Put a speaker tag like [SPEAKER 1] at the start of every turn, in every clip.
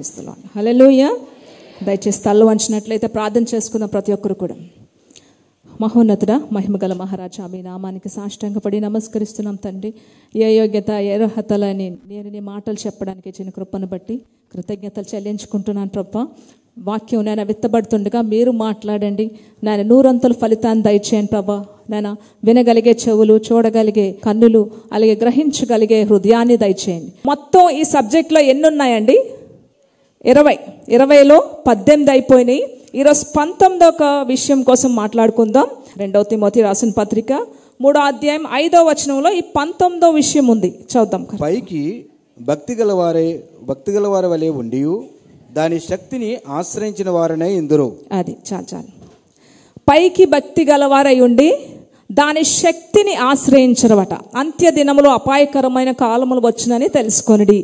[SPEAKER 1] Praise the lord. హల్లెలూయా. దయచేసి తల్లు వంచినట్లయితే ప్రార్థన చేసుకున్న ప్రతి ఒక్కరు కూడా. మహోన్నతుడా, మహిమగల మహారాజా, మీ నామానికి సాష్టాంగపడి నమస్కరిస్తున్నాం తండ్రి. ఏ యోగ్యత ఏ అర్హతలని నేను నీ మాటలు చెప్పడానికి ఇచ్చిన కృపను బట్టి కృతజ్ఞతలు చెల్లించుకుంటున్నాను ప్రభా. వాక్యం నేను విత్తబడుతుండగా మీరు మాట్లాడండి. నేను నూరంతల ఫలితాన్ని దయచేయండి ప్రభా. నేను వినగలిగే చెవులు, చూడగలిగే కన్నులు, అలాగే గ్రహించగలిగే హృదయాన్ని దయచేయండి. మొత్తం ఈ సబ్జెక్ట్లో ఎన్ని ఉన్నాయండి? 20లో 18 అయిపోయినాయి. ఈరోజు 19వ ఒక విషయం కోసం మాట్లాడుకుందాం. 2వ తిమోతి రాసిన పత్రిక 3వ అధ్యాయం 5వ వచనంలో ఈ 19వ విషయం ఉంది. చదువుదాం.
[SPEAKER 2] పైకి భక్తి గలవారి వలె ఉండి దాని శక్తిని ఆశ్రయించిన వారనే ఇందురు.
[SPEAKER 1] అది చాలు. పైకి భక్తి గలవారై ఉండి దాని శక్తిని ఆశ్రయించరవట. అంత్య దినములు అపాయకరమైన కాలములు వచ్చునని తెలుసుకొనిడి.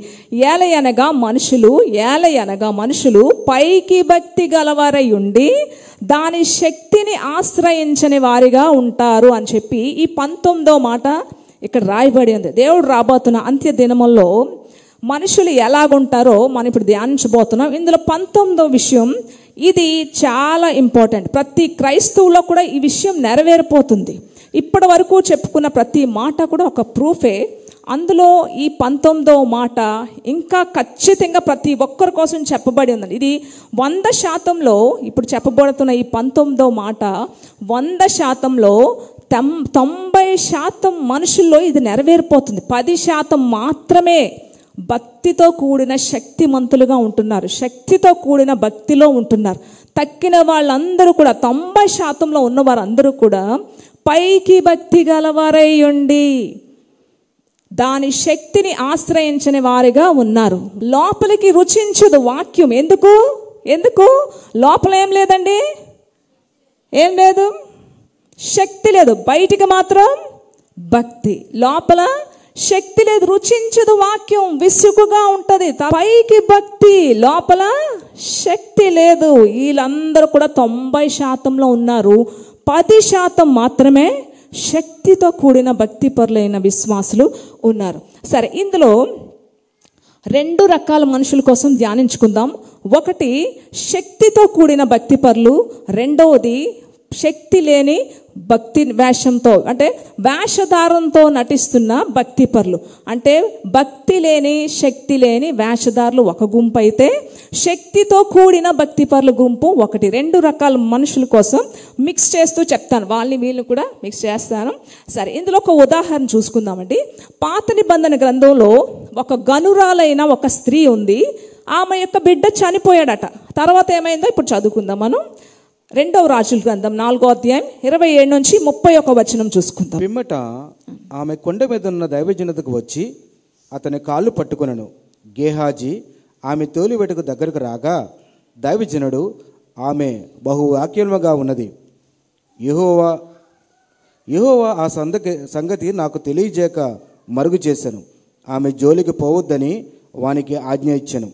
[SPEAKER 1] ఏలయనగా మనుషులు పైకి భక్తి గలవారై ఉండి దాని శక్తిని ఆశ్రయించని వారిగా ఉంటారు అని చెప్పి ఈ 19వ మాట ఇక్కడ రాయబడి ఉంది. దేవుడు రాబోతున్న అంత్య దినముల్లో మనుషులు ఎలాగుంటారో మనం ఇప్పుడు ధ్యానించబోతున్నాం. ఇందులో 19వ విషయం, ఇది చాలా ఇంపార్టెంట్. ప్రతి క్రైస్తవులో కూడా ఈ విషయం నెరవేరిపోతుంది. ఇప్పటి వరకు చెప్పుకున్న ప్రతి మాట కూడా ఒక ప్రూఫే. అందులో ఈ 19వ మాట ఇంకా ఖచ్చితంగా ప్రతి ఒక్కరి కోసం చెప్పబడి ఉందండి. ఇది 100%లో ఇప్పుడు చెప్పబడుతున్న ఈ 19వ మాట 100%లో 90% మనుషుల్లో ఇది నెరవేరిపోతుంది. 10% మాత్రమే భక్తితో కూడిన శక్తిమంతులుగా ఉంటున్నారు, శక్తితో కూడిన భక్తిలో ఉంటున్నారు. తక్కిన వాళ్ళందరూ కూడా 90%లో ఉన్న వారందరూ కూడా పైకి భక్తి గలవారై ఉండి దాని శక్తిని ఆశ్రయించని వారిగా ఉన్నారు. లోపలికి రుచించదు వాక్యం. ఎందుకు లోపల ఏం లేదండి? ఏం లేదు, శక్తి లేదు. బయటికి మాత్రం భక్తి, లోపల శక్తి లేదు. రుచించదు వాక్యం, విసుగుగా ఉంటది. పైకి భక్తి, లోపల శక్తి లేదు. వీళ్ళందరూ కూడా 90%లో ఉన్నారు. 10% మాత్రమే శక్తితో కూడిన భక్తి పరులైన విశ్వాసులు ఉన్నారు. సరే, ఇందులో 2 రకాల మనుషుల కోసం ధ్యానించుకుందాం. ఒకటి శక్తితో కూడిన భక్తి పరులు, రెండవది శక్తి లేని భక్తి వేషంతో, అంటే వేషధారంతో నటిస్తున్న భక్తి పరులు. అంటే భక్తి లేని శక్తి లేని వేషధారులు ఒక గుంపు అయితే, శక్తితో కూడిన భక్తి పరుల గుంపు ఒకటి. 2 రకాల మనుషుల కోసం మిక్స్ చేస్తూ చెప్తాను. వాళ్ళని వీళ్ళని కూడా మిక్స్ చేస్తాను. సరే, ఇందులో ఒక ఉదాహరణ చూసుకుందామండి. పాత నిబంధన గ్రంథంలో ఒక గనురాలైన ఒక స్త్రీ ఉంది. ఆమె యొక్క బిడ్డ చనిపోయాడట. తర్వాత ఏమైందో ఇప్పుడు చదువుకుందాం మనం. 2వ రాజుల గ్రంథం 4వ అధ్యాయం 27 నుంచి 31 వచనం చూసుకుందాం.
[SPEAKER 2] పిమ్మట ఆమె కొండ మీద ఉన్న దైవజనులకు వచ్చి అతని కాళ్ళు పట్టుకొనెను. గేహాజీ ఆమె తోలివేటకు దగ్గరకు రాగా దైవజనుడు, ఆమె బహువాక్యముగా ఉన్నది, యెహోవా ఆ సంగతి నాకు తెలియజేయక మరుగు చేశాను. ఆమె జోలికి పోవద్దని వానికి ఆజ్ఞ ఇచ్చాను.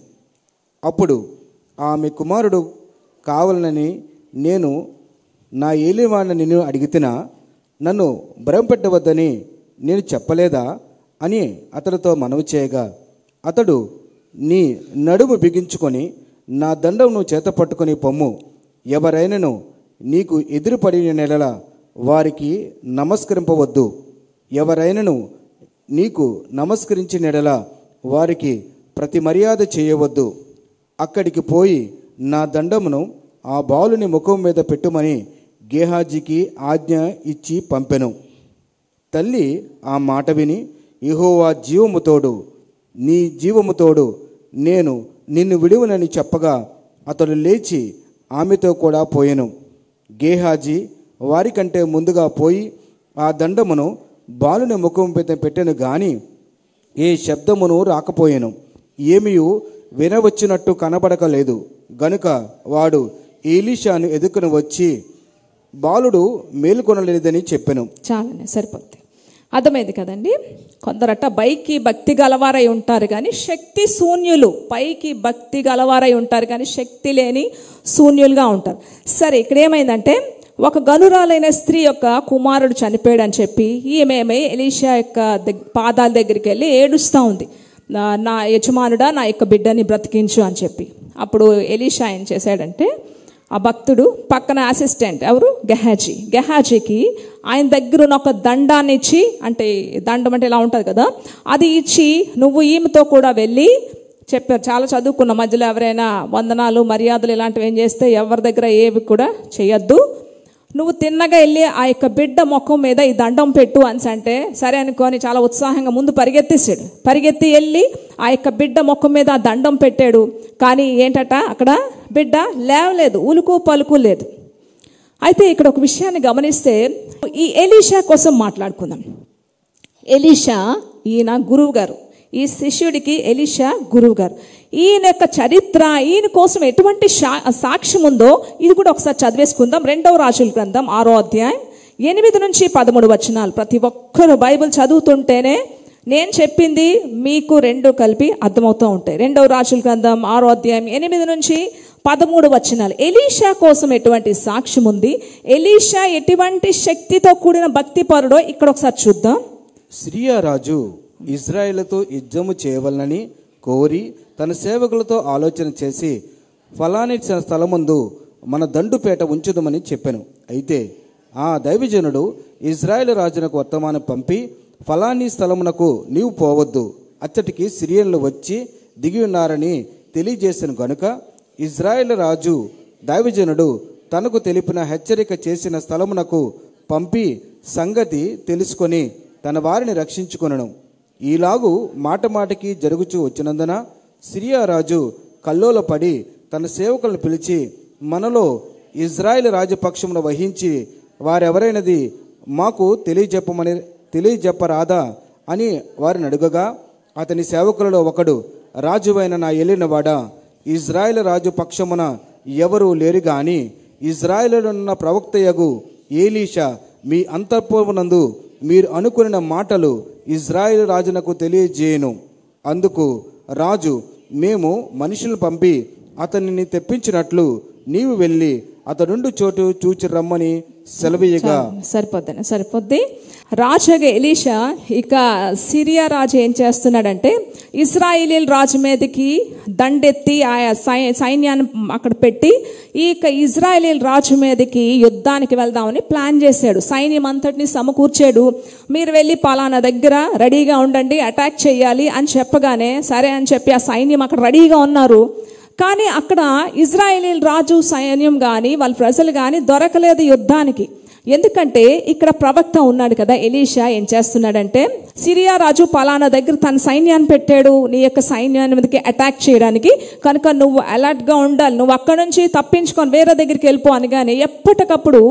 [SPEAKER 2] అప్పుడు ఆమె కుమారుడు కావాలని నేను నా ఏలివాడిని నిన్ను అడిగితేనా, నన్ను భ్రమపెట్టవద్దని నేను చెప్పలేదా అని అతడితో మనవి చేయగా, అతడు, నీ నడుము బిగించుకొని నా దండమును చేత పట్టుకొని పొమ్ము. ఎవరైనాను నీకు ఎదురుపడిన నెలల వారికి నమస్కరింపవద్దు. ఎవరైనాను నీకు నమస్కరించిన నెలల వారికి ప్రతి మర్యాద చేయవద్దు. అక్కడికి పోయి నా దండమును ఆ బాలుని ముఖం మీద పెట్టుమని గేహాజీకి ఆజ్ఞ ఇచ్చి పంపెను. తల్లి ఆ మాట విని, యెహోవా జీవముతోడు, నీ జీవముతోడు నేను నిన్ను విడువనని చెప్పగా అతడు లేచి ఆమెతో కూడా పోయెను. గేహాజీ వారికంటే ముందుగా పోయి ఆ దండమును బాలుని ముఖం మీద పెట్టెను గాని ఏ శబ్దమును రాకపోయెను. ఏమీయు వినవచ్చినట్టు కనబడకలేదు. గనుక వాడు ఎలీషాను ఎదుర్కొని వచ్చి బాలుడు మేలుకొనలేదని చెప్పెను.
[SPEAKER 1] చాలానే సరిపోద్ది. అర్థమైంది కదండి. కొందరట పైకి భక్తి గలవారై ఉంటారు కానీ శక్తి శూన్యులు, పైకి భక్తి గలవారై ఉంటారు కానీ శక్తి లేని శూన్యులుగా ఉంటారు. సరే, ఇక్కడ ఏమైందంటే ఒక గనురాలైన స్త్రీ యొక్క కుమారుడు చనిపోయాడు అని చెప్పి ఈమె ఎలీషా యొక్క పాదాల దగ్గరికి వెళ్ళి ఏడుస్తూ ఉంది. నా యజమానుడా నా యొక్క బిడ్డని బ్రతికించు అని చెప్పి. అప్పుడు ఎలీషా ఏం చేశాడంటే, ఆ భక్తుడు పక్కన అసిస్టెంట్ ఎవరు, గెహాజీకి ఆయన దగ్గర ఉన్న ఒక దండాన్ని ఇచ్చి, అంటే దండం అంటే ఇలా ఉంటుంది కదా, అది ఇచ్చి నువ్వు ఈమెతో కూడా వెళ్ళి చెప్పారు. చాలా చదువుకున్న మధ్యలో ఎవరైనా వందనాలు మర్యాదలు ఇలాంటివి ఏం చేస్తే ఎవరి దగ్గర ఏవి కూడా చేయొద్దు, నువ్వు తిన్నగా వెళ్ళి ఆ యొక్క బిడ్డ ముఖం మీద ఈ దండం పెట్టు అని అంటే సరే అనుకొని చాలా ఉత్సాహంగా ముందు పరిగెత్తి వెళ్ళి ఆ యొక్క బిడ్డ ముఖం మీద ఆ దండం పెట్టాడు. కానీ ఏంటట, అక్కడ బిడ్డ లేవలేదు, ఉలుకు పలుకు లేదు. అయితే ఇక్కడ ఒక విషయాన్ని గమనిస్తే ఈ ఎలీషా కోసం మాట్లాడుకుందాం. ఎలీషా ఈయన గురువు గారు, ఈ శిష్యుడికి ఎలీషా గురువు గారు. ఈయన యొక్క చరిత్ర, ఈయన కోసం ఎటువంటి సాక్ష్యం ఉందో ఇది కూడా ఒకసారి చదివేసుకుందాం. 2వ రాజుల గ్రంథం 6వ అధ్యాయం 8 నుంచి 13 వచనాలు. ప్రతి ఒక్కరు బైబిల్ చదువుతుంటేనే నేను చెప్పింది మీకు రెండు కలిపి అర్థమవుతూ ఉంటాయి. 2వ రాజుల గ్రంథం 6వ అధ్యాయం 8 నుంచి 13 వచనాలు. ఎలీషా కోసం ఎటువంటి సాక్ష్యం ఉంది, ఎలీషా ఎటువంటి శక్తితో కూడిన భక్తి పరుడో ఇక్కడ ఒకసారి చూద్దాం.
[SPEAKER 2] సిరియా రాజు ఇజ్రాయేలుతో యుద్ధము చేయవలనని కోరి తన సేవకులతో ఆలోచన చేసి ఫలాని స్థలమందు మన దండుపేట ఉంచుదామని చెప్పాను. అయితే ఆ దైవజనుడు ఇజ్రాయేలు రాజునకు వర్తమానం పంపి, ఫలాని స్థలమునకు నీవు పోవద్దు, అచ్చటికి సిరియన్లు వచ్చి దిగి ఉన్నారని తెలియజేశాను గనుక ఇజ్రాయేలు రాజు దైవజనుడు తనకు తెలిపిన హెచ్చరిక చేసిన స్థలమునకు పంపి సంగతి తెలుసుకొని తన వారిని రక్షించుకొనను. ఈలాగు మాటమాటకి జరుగుచూ వచ్చినందున సిరియా రాజు కల్లోలపడి తన సేవకులను పిలిచి, మనలో ఇజ్రాయేల్ రాజపక్షమును వహించి వారెవరైనది మాకు తెలియజెప్పరాదా అని వారిని అడుగగా, అతని సేవకులలో ఒకడు, రాజువైన నా ఏలినవాడా, ఇజ్రాయేల్ రాజు పక్షమున ఎవరు లేరు గాని ఇజ్రాయేలున్న ప్రవక్తయగు ఏలీషా మీ అంతఃపురమునందు మీరు అనుకున్న మాటలు ఇజ్రాయేలు రాజునకు తెలియజేయను. అందుకు రాజు, మేము మనుషులను పంపి అతనిని తెప్పించినట్లు నీవు వెళ్ళి అతడుండు చోటు చూచి రమ్మని సెలవీయగా.
[SPEAKER 1] సరిపోద్ది. రాజుగా ఎలీషా ఇక సిరియా రాజు ఏం చేస్తున్నాడంటే, ఇశ్రాయేలీల రాజు మీదకి దండెత్తి ఆయా సైన్యాన్ని అక్కడ పెట్టి ఈ ఇజ్రాయేలీల రాజు మీదకి యుద్ధానికి వెళ్దామని ప్లాన్ చేశాడు. సైన్యం అంతటిని సమకూర్చాడు. మీరు వెళ్ళి పలానా దగ్గర రెడీగా ఉండండి, అటాక్ చేయాలి అని చెప్పగానే సరే అని చెప్పి ఆ సైన్యం అక్కడ రెడీగా ఉన్నారు. కానీ అక్కడ ఇజ్రాయేలీల రాజు సైన్యం కానీ వాళ్ళ ప్రజలు కానీ దొరకలేదు యుద్ధానికి. ఎందుకంటే ఇక్కడ ప్రవక్త ఉన్నాడు కదా ఎలీషా, ఏం చేస్తున్నాడంటే, సిరియా రాజు పలానా దగ్గర తన సైన్యాన్ని పెట్టాడు నీ యొక్క సైన్యాన్ని మీదకి అటాక్ చేయడానికి, కనుక నువ్వు అలర్ట్గా ఉండాలి, నువ్వు అక్కడ నుంచి తప్పించుకొని వేరే దగ్గరికి వెళ్ళిపో అనగానే ఎప్పటికప్పుడు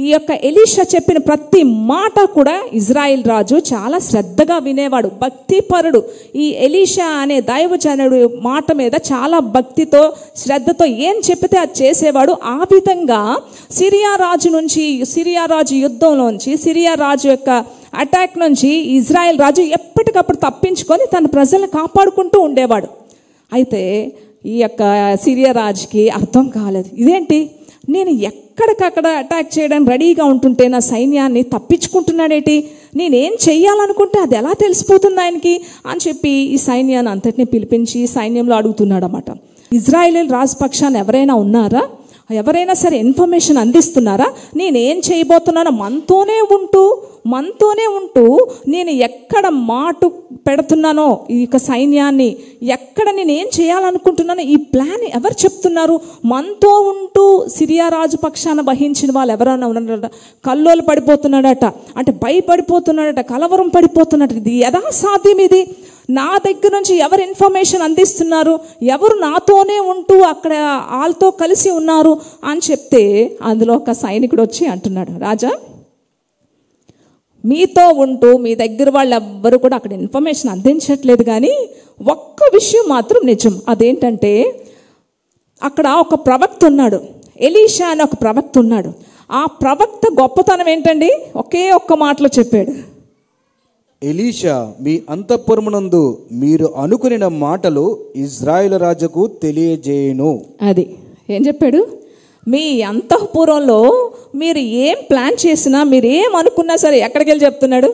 [SPEAKER 1] ఈ యొక్క ఎలీషా చెప్పిన ప్రతి మాట కూడా ఇజ్రాయిల్ రాజు చాలా శ్రద్ధగా వినేవాడు, భక్తిపరుడు. ఈ ఎలీషా అనే దైవజనుడు మాట మీద చాలా భక్తితో శ్రద్ధతో ఏం చెప్పితే అది చేసేవాడు. ఆ విధంగా సిరియా రాజు యుద్ధంలోంచి, సిరియా రాజు యొక్క అటాక్ నుంచి ఇజ్రాయెల్ రాజు ఎప్పటికప్పుడు తప్పించుకొని తన ప్రజలను కాపాడుకుంటూ ఉండేవాడు. అయితే ఈ యొక్క సిరియా రాజుకి అర్థం కాలేదు, ఇదేంటి నేను ఎక్కడికక్కడ అటాక్ చేయడానికి రెడీగా ఉంటుంటే నా సైన్యాన్ని తప్పించుకుంటున్నాడేంటి, నేనేం చెయ్యాలనుకుంటే అది ఎలా తెలిసిపోతుంది ఆయనకి అని చెప్పి ఈ సైన్యాన్ని అంతటినీ పిలిపించి సైన్యంలో అడుగుతున్నాడు అన్నమాట. ఇజ్రాయేల్ రాజపక్షాన్ని ఎవరైనా ఉన్నారా, ఎవరైనా సరే ఇన్ఫర్మేషన్ అందిస్తున్నారా, నేనేం చేయబోతున్నానో మనతోనే ఉంటూ నేను ఎక్కడ మాటు పెడుతున్నానో ఈ యొక్క సైన్యాన్ని, ఎక్కడ నేనేం చేయాలనుకుంటున్నానో ఈ ప్లాన్ ఎవరు చెప్తున్నారు, మనతో ఉంటూ సిరియా రాజు పక్షాన వహించిన వాళ్ళు ఎవరైనా ఉన్నారట. కల్లోలు పడిపోతున్నాడట, అంటే భయపడిపోతున్నాడట, కలవరం పడిపోతున్నాడట. ఇది ఎలా సాధ్యం, ఇది నా దగ్గర నుంచి ఎవరు ఇన్ఫర్మేషన్ అందిస్తున్నారు, ఎవరు నాతోనే ఉంటూ అక్కడ వాళ్ళతో కలిసి ఉన్నారు అని చెప్తే అందులో ఒక సైనికుడు వచ్చి అంటున్నాడు, రాజా మీతో ఉంటూ మీ దగ్గర వాళ్ళు ఎవ్వరు కూడా అక్కడ ఇన్ఫర్మేషన్ అందించట్లేదు, కానీ ఒక్క విషయం మాత్రం నిజం. అదేంటంటే అక్కడ ఒక ప్రవక్త ఉన్నాడు, ఎలీషా అని ఒక ప్రవక్త ఉన్నాడు. ఆ ప్రవక్త గొప్పతనం ఏంటండి, ఒకే ఒక్క మాటలో చెప్పాడు,
[SPEAKER 2] ఎలీషా మీ అంతఃపురమునందు మీరు అనుకున్న మాటలు ఇజ్రాయేలు రాజుకు తెలియజేయును.
[SPEAKER 1] అది ఏం చెప్పాడు, మీ అంతఃపురంలో మీరు ఏం ప్లాన్ చేసినా, మీరు ఏం అనుకున్నా సరే ఎక్కడికి వెళ్ళి చెప్తున్నాడు,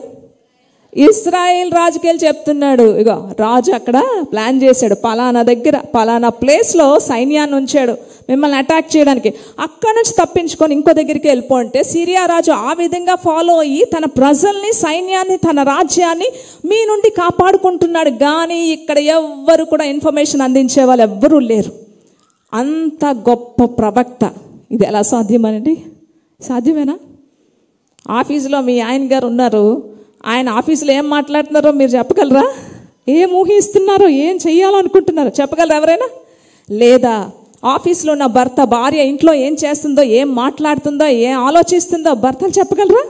[SPEAKER 1] ఇశ్రాయేల్ రాజుకెళ్ళి చెప్తున్నాడు, ఇగో రాజు అక్కడ ప్లాన్ చేశాడు, పలానా దగ్గర పలానా ప్లేస్లో సైన్యాన్ని ఉంచాడు మిమ్మల్ని అటాక్ చేయడానికి, అక్కడ నుంచి తప్పించుకొని ఇంకో దగ్గరికి వెళ్ళిపోంటే సిరియా రాజు ఆ విధంగా ఫాలో అయ్యి తన ప్రజల్ని, సైన్యాన్ని, తన రాజ్యాన్ని మీ నుండి కాపాడుకుంటున్నాడు. కానీ ఇక్కడ ఎవ్వరు కూడా ఇన్ఫర్మేషన్ అందించే వాళ్ళు ఎవ్వరూ లేరు. అంత గొప్ప ప్రవక్త. ఇది ఎలా సాధ్యమనండి? సాధ్యమేనా? ఆఫీసులో మీ ఆయన గారు ఉన్నారు, ఆయన ఆఫీసులో ఏం మాట్లాడుతున్నారో మీరు చెప్పగలరా? ఏం ఊహిస్తున్నారో, ఏం చెయ్యాలనుకుంటున్నారో చెప్పగలరా ఎవరైనా? లేదా ఆఫీస్లో ఉన్న భర్త, భార్య ఇంట్లో ఏం చేస్తుందో, ఏం మాట్లాడుతుందో, ఏం ఆలోచిస్తుందో భర్తలు చెప్పగలరా?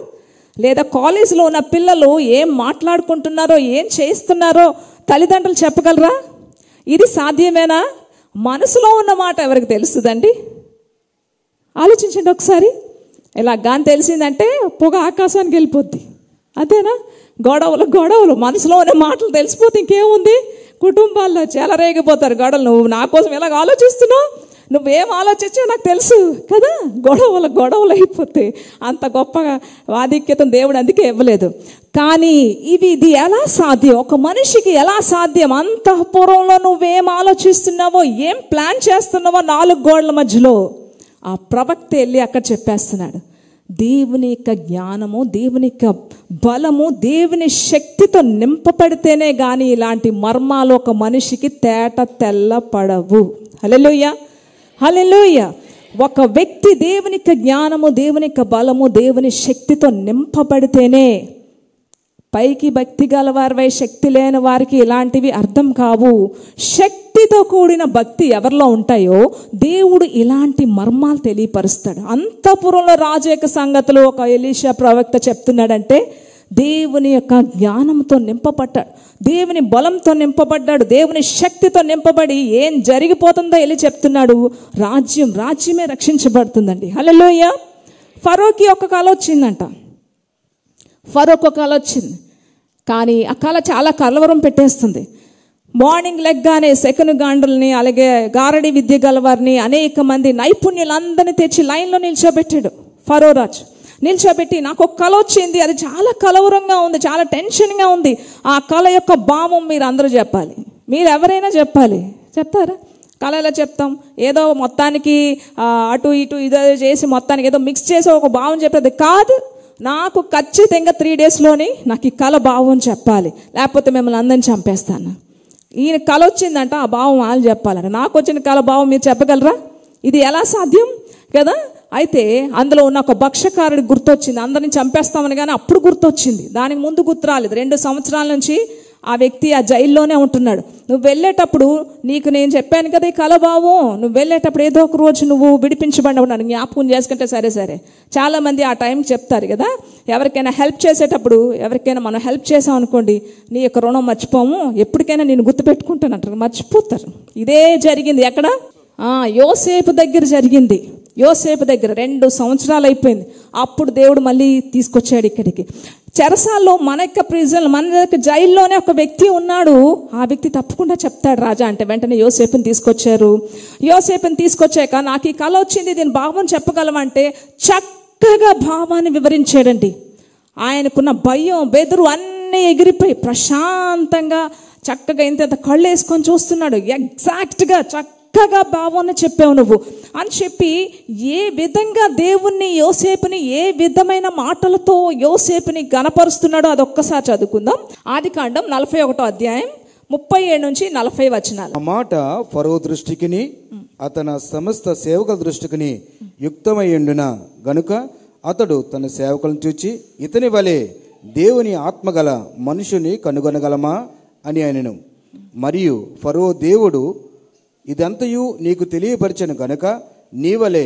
[SPEAKER 1] లేదా కాలేజీలో ఉన్న పిల్లలు ఏం మాట్లాడుకుంటున్నారో, ఏం చేస్తున్నారో తల్లిదండ్రులు చెప్పగలరా? ఇది సాధ్యమేనా? మనసులో ఉన్న మాట ఎవరికి తెలుస్తుందండి? ఆలోచించండి ఒకసారి. ఇలా గాని తెలిసిందంటే పొగ ఆకాశానికి వెళ్ళిపోద్ది, అంతేనా? గొడవలు మనసులో ఉన్న మాటలు తెలిసిపోతే ఇంకేముంది? కుటుంబాల్లో చెలరేగిపోతారు గొడవలు. నువ్వు నా కోసం ఎలాగ ఆలోచిస్తున్నావు, నువ్వేం ఆలోచించావు నాకు తెలుసు కదా. గొడవలు అయిపోతాయి. అంత గొప్ప ఆధిక్యత దేవుడు అందుకే ఇవ్వలేదు. కానీ ఇది ఎలా సాధ్యం? ఒక మనిషికి ఎలా సాధ్యం? అంతఃపురంలో నువ్వేం ఆలోచిస్తున్నావో, ఏం ప్లాన్ చేస్తున్నావో 4 గోడల మధ్యలో ఆ ప్రవక్త వెళ్ళి అక్కడ చెప్పేస్తున్నాడు. దేవుని యొక్క జ్ఞానము, దేవుని యొక్క బలము, దేవుని శక్తితో నింపబడితేనే కానీ ఇలాంటి మర్మాలు ఒక మనిషికి తెల్లపడవు. హల్లెలూయా, హల్లెలూయా. ఒక వ్యక్తి దేవుని యొక్క జ్ఞానము, దేవుని యొక్క బలము, దేవుని శక్తితో నింపబడితేనే. పైకి భక్తి గలవారివై శక్తి లేని వారికి ఇలాంటివి అర్థం కావు. శక్తితో కూడిన భక్తి ఎవరిలో ఉంటాయో దేవుడు ఇలాంటి మర్మాలు తెలియపరుస్తాడు. అంతఃపురంలో రాజు యొక్క సంగతులు ఒక ఎలీషా ప్రవక్త చెప్తున్నాడంటే దేవుని యొక్క జ్ఞానంతో నింపబడ్డాడు, దేవుని బలంతో నింపబడ్డాడు, దేవుని శక్తితో నింపబడి ఏం జరిగిపోతుందో వెళ్ళి చెప్తున్నాడు. రాజ్యమే రక్షించబడుతుందండి. హల్లెలూయా. ఫరోకి ఒక కల వచ్చిందంట. ఫరోకు ఒక కల వచ్చింది, కానీ ఆ కళ చాలా కలవరం పెట్టేస్తుంది. మార్నింగ్ లెగ్గానే శకునగాండ్రుల్ని, అలాగే గారడి విద్య గలవారిని, అనేక మంది నైపుణ్యులందరినీ తెచ్చి లైన్లో నిల్చోబెట్టాడు ఫరో రాజు. నిల్చోబెట్టి నాకు ఒక కళ వచ్చింది, అది చాలా కలవరంగా ఉంది, చాలా టెన్షన్గా ఉంది. ఆ కళ యొక్క భావం మీరు అందరూ చెప్పాలి. మీరు ఎవరైనా చెప్పాలి. చెప్తారా? కళ ఎలా చెప్తాం? ఏదో మొత్తానికి అటు ఇటు ఇదో చేసి మొత్తానికి ఏదో మిక్స్ చేసి ఒక భావం చెప్పేది కాదు. నాకు ఖచ్చితంగా 3 డేస్లోని నాకు ఈ కళ భావం చెప్పాలి, లేకపోతే మిమ్మల్ని అందరిని చంపేస్తాను. ఈయన కళ వచ్చిందంట, ఆ భావం వాళ్ళు చెప్పాలంట. నాకు వచ్చిన కళ భావం మీరు చెప్పగలరా? ఇది ఎలా సాధ్యం కదా? అయితే అందులో ఉన్న ఒక భక్షకారుడి గుర్తొచ్చింది. అందరిని చంపేస్తామని కానీ అప్పుడు గుర్తొచ్చింది, దానికి ముందు గుర్తు రాలేదు. 2 సంవత్సరాల నుంచి ఆ వ్యక్తి ఆ జైల్లోనే ఉంటున్నాడు. నువ్వు వెళ్ళేటప్పుడు నీకు నేను చెప్పాను కదా ఈ కలభావం, నువ్వు వెళ్ళేటప్పుడు ఏదో ఒక రోజు నువ్వు విడిపించబడినాడు జ్ఞాపకం చేసుకుంటే సరే. చాలామంది ఆ టైంకి చెప్తారు కదా, ఎవరికైనా హెల్ప్ చేసేటప్పుడు, ఎవరికైనా మనం హెల్ప్ చేసాం అనుకోండి, నీ యొక్క రుణం మర్చిపోము, ఎప్పటికైనా నేను గుర్తుపెట్టుకుంటానంటారు. మర్చిపోతారు. ఇదే జరిగింది ఎక్కడ? యోసేపు దగ్గర జరిగింది. యోసేపు దగ్గర 2 సంవత్సరాలు అయిపోయింది. అప్పుడు దేవుడు మళ్ళీ తీసుకొచ్చాడు ఇక్కడికి. చెరసాల్లో మన యొక్క ప్రిజన్, మన యొక్క జైల్లోనే ఒక వ్యక్తి ఉన్నాడు. ఆ వ్యక్తి తప్పకుండా చెప్తాడు రాజా అంటే. వెంటనే యోసేపుని తీసుకొచ్చారు. యోసేపుని తీసుకొచ్చాక నాకు ఈ కళ వచ్చింది, దీని భావం చెప్పగలమంటే చక్కగా భావాన్ని వివరించాడండి. ఆయనకున్న భయం, బెదురు అన్నీ ఎగిరిపోయి ప్రశాంతంగా చక్కగా ఇంత కళ్ళు వేసుకొని చూస్తున్నాడు. ఎగ్జాక్ట్గా చక్కగా భావాన్ని చెప్పావు నువ్వు అని చెప్పి, ఏ విధంగా దేవుణ్ణి, యోసేపుని ఏ విధమైన మాటలతో యోసేపుని గణపరుస్తున్నాడో అదొక్కసారి చదువుకుందాం. ఆదికాండం 41వ అధ్యాయం 37 నుంచి 40 వచనాలు.
[SPEAKER 2] ఆ మాట ఫరో దృష్టికిని అతని సమస్త సేవకుల దృష్టికిని యుక్తమయ్యుండున గనుక అతడు తన సేవకులను చూచి, ఇతని వలె దేవుని ఆత్మగల మనుషుని కనుగొనగలమా అని ఆయనను. మరియు ఫరో దేవుడు ఇదంతయు నీకు తెలియపరిచను గనుక నీవలే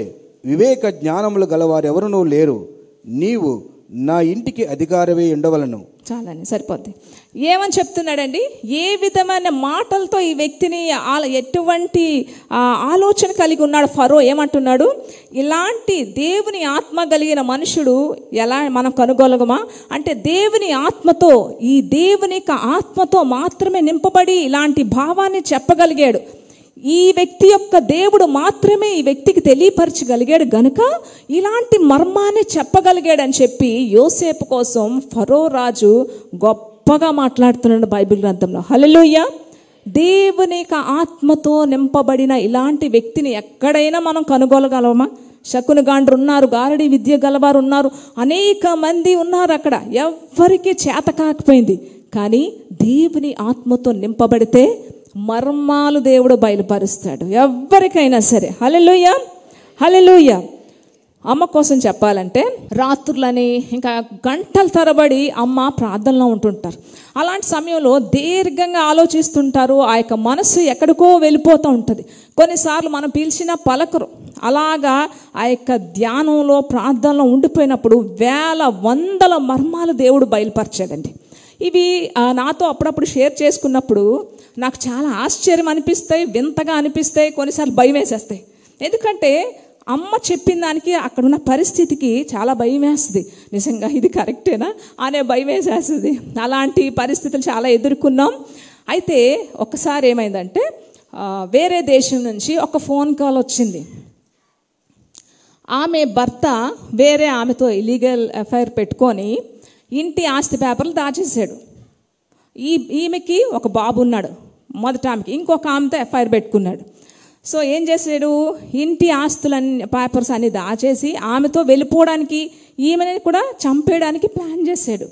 [SPEAKER 2] వివేక జ్ఞానములు గలవారెవరునూ లేరు, నీవు నా ఇంటికి అధికారమే ఉండవలను.
[SPEAKER 1] చాలండి, సరిపోద్ది. ఏమని చెప్తున్నాడండి? ఏ విధమైన మాటలతో ఈ వ్యక్తిని, ఎటువంటి ఆలోచన కలిగి ఉన్నాడు ఫరో? ఏమంటున్నాడు? ఇలాంటి దేవుని ఆత్మ కలిగిన మనుషుడు ఎలా మనం కనుగొలగమా అంటే, దేవుని ఆత్మతో, ఈ దేవుని ఆత్మతో మాత్రమే నింపబడి ఇలాంటి భావాన్ని చెప్పగలిగాడు. ఈ వ్యక్తి యొక్క దేవుడు మాత్రమే ఈ వ్యక్తికి తెలియపరచగలిగాడు గనుక ఇలాంటి మర్మాన్ని చెప్పగలిగాడని చెప్పి యోసేపు కోసం ఫరో రాజు గొప్ప గొప్పగా మాట్లాడుతున్నాడు బైబిల్ గ్రంథంలో. హల్లెలూయా. దేవుని యొక్క ఆత్మతో నింపబడిన ఇలాంటి వ్యక్తిని ఎక్కడైనా మనం కనుగొనగలమా? శకునగాండ్రు ఉన్నారు, గారడి విద్య గలవారు ఉన్నారు, అనేక మంది ఉన్నారు అక్కడ. ఎవ్వరికీ చేత కాకపోయింది. కానీ దేవుని ఆత్మతో నింపబడితే మర్మాలు దేవుడు బయలుపరుస్తాడు ఎవ్వరికైనా సరే. హల్లెలూయా, హల్లెలూయా. అమ్మ కోసం చెప్పాలంటే రాత్రులని ఇంకా గంటల తరబడి అమ్మ ప్రార్థనలో ఉంటుంటారు. అలాంటి సమయంలో దీర్ఘంగా ఆలోచిస్తుంటారు. ఆ యొక్క మనసు ఎక్కడికో వెళ్ళిపోతూ ఉంటుంది. కొన్నిసార్లు మనం పిలిచిన పలకరు. అలాగా ఆ యొక్క ధ్యానంలో ప్రార్థనలో ఉండిపోయినప్పుడు వేల వందల మర్మాలు దేవుడు బయలుపరిచాడండి. ఇవి నాతో అప్పుడప్పుడు షేర్ చేసుకున్నప్పుడు నాకు చాలా ఆశ్చర్యం అనిపిస్తాయి, వింతగా అనిపిస్తాయి, కొన్నిసార్లు భయం వేసేస్తాయి. ఎందుకంటే అమ్మ చెప్పిన దానికి అక్కడున్న పరిస్థితికి చాలా భయం వేస్తుంది. నిజంగా ఇది కరెక్టేనా అనే భయం వేసేస్తుంది. అలాంటి పరిస్థితులు చాలా ఎదుర్కొన్నాం. అయితే ఒకసారి ఏమైందంటే వేరే దేశం నుంచి ఒక ఫోన్ కాల్ వచ్చింది. ఆమె భర్త వేరే ఆమెతో ఇల్లీగల్ అఫైర్ పెట్టుకొని ఇంటి ఆస్తి పేపర్లు దాచేసాడు. ఈమెకి ఒక బాబు ఉన్నాడు, మొదట ఆమెకి. ఇంకొక ఆమెతో ఎఫ్ఐఆర్ పెట్టుకున్నాడు. సో ఏం చేశాడు, ఇంటి ఆస్తులన్నీ పేపర్స్ అన్ని దాచేసి ఆమెతో వెళ్ళిపోవడానికి, ఈమెని కూడా చంపేయడానికి ప్లాన్ చేశాడు.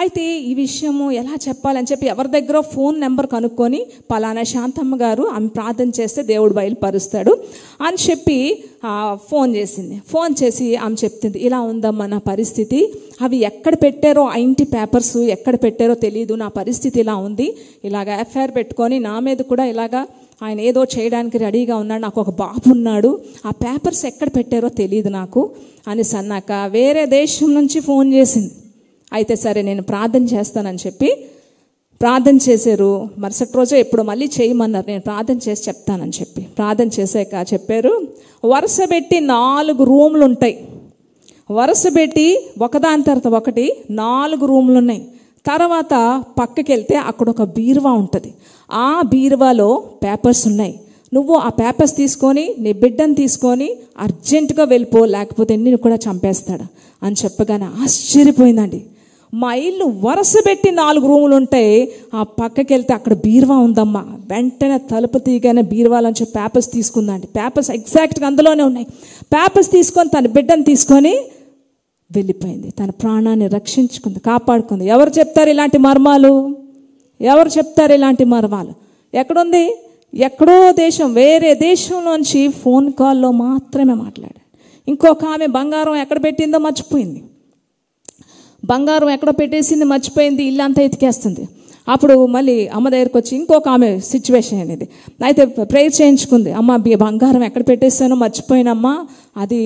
[SPEAKER 1] అయితే ఈ విషయము ఎలా చెప్పాలని చెప్పి ఎవరి దగ్గర ఫోన్ నెంబర్ కనుక్కొని, పలానా శాంతమ్మ గారు ఆమె ప్రార్థన చేస్తే దేవుడు బయలుపరుస్తాడు అని చెప్పి ఫోన్ చేసింది. ఫోన్ చేసి ఆమె చెప్తుంది, ఇలా ఉందమ్మా నా పరిస్థితి, అవి ఎక్కడ పెట్టారో ఆ ఇంటి పేపర్స్ ఎక్కడ పెట్టారో తెలియదు, నా పరిస్థితి ఇలా ఉంది, ఇలాగ ఎఫ్ఐఆర్ పెట్టుకొని నా మీద కూడా ఇలాగా ఆయన ఏదో చేయడానికి రెడీగా ఉన్నాడు, నాకు ఒక బాబు ఉన్నాడు, ఆ పేపర్స్ ఎక్కడ పెట్టారో తెలియదు నాకు అనేసి అన్నాక వేరే దేశం నుంచి ఫోన్ చేసింది. అయితే సరే నేను ప్రార్థన చేస్తానని చెప్పి ప్రార్థన చేశారు. మరుసటి రోజే ఎప్పుడు మళ్ళీ చేయమన్నారు, నేను ప్రార్థన చేసి చెప్తానని చెప్పి ప్రార్థన చేశాక చెప్పారు, వరుస పెట్టి 4 రూములు ఉంటాయి, వరుస పెట్టి ఒకదాని తర్వాత ఒకటి 4 రూములు ఉన్నాయి. తర్వాత పక్కకి వెళ్తే అక్కడ ఒక బీరువా ఉంటుంది, ఆ బీరువాలో పేపర్స్ ఉన్నాయి, నువ్వు ఆ పేపర్స్ తీసుకొని నీ బిడ్డను తీసుకొని అర్జెంటుగా వెళ్ళిపో, లేకపోతే నిన్ను కూడా చంపేస్తాడు అని చెప్పగానే ఆశ్చర్యపోయిందండి. మా ఇల్లు వరుస పెట్టి 4 రూములు ఉంటాయి, ఆ పక్కకి వెళ్తే అక్కడ బీరువా ఉందమ్మా. వెంటనే తలుపు తీయగానే బీరువాలోంచి పేపర్స్ తీసుకుందండి. పేపర్స్ ఎగ్జాక్ట్గా అందులోనే ఉన్నాయి. పేపర్స్ తీసుకొని తన బిడ్డను తీసుకొని వెళ్ళిపోయింది. తన ప్రాణాన్ని రక్షించుకుంది, కాపాడుకుంది. ఎవరు చెప్తారు ఇలాంటి మర్మాలు? ఎవరు చెప్తారు ఇలాంటి మర్మాలు? ఎక్కడుంది? ఎక్కడో దేశం, వేరే దేశంలోంచి ఫోన్ కాల్లో మాత్రమే మాట్లాడాడు. ఇంకొక ఆమె బంగారం ఎక్కడ పెట్టిందో మర్చిపోయింది, బంగారం ఎక్కడ పెట్టేసింది మర్చిపోయింది, ఇల్లంతా ఎతికేస్తుంది. అప్పుడు మళ్ళీ అమ్మ దగ్గరికి వచ్చి ఇంకొక ఆమె సిచ్యువేషన్ అనేది అయితే ప్రేయర్ చేయించుకుంది. అమ్మ బంగారం ఎక్కడ పెట్టేసానో మర్చిపోయినమ్మా, అది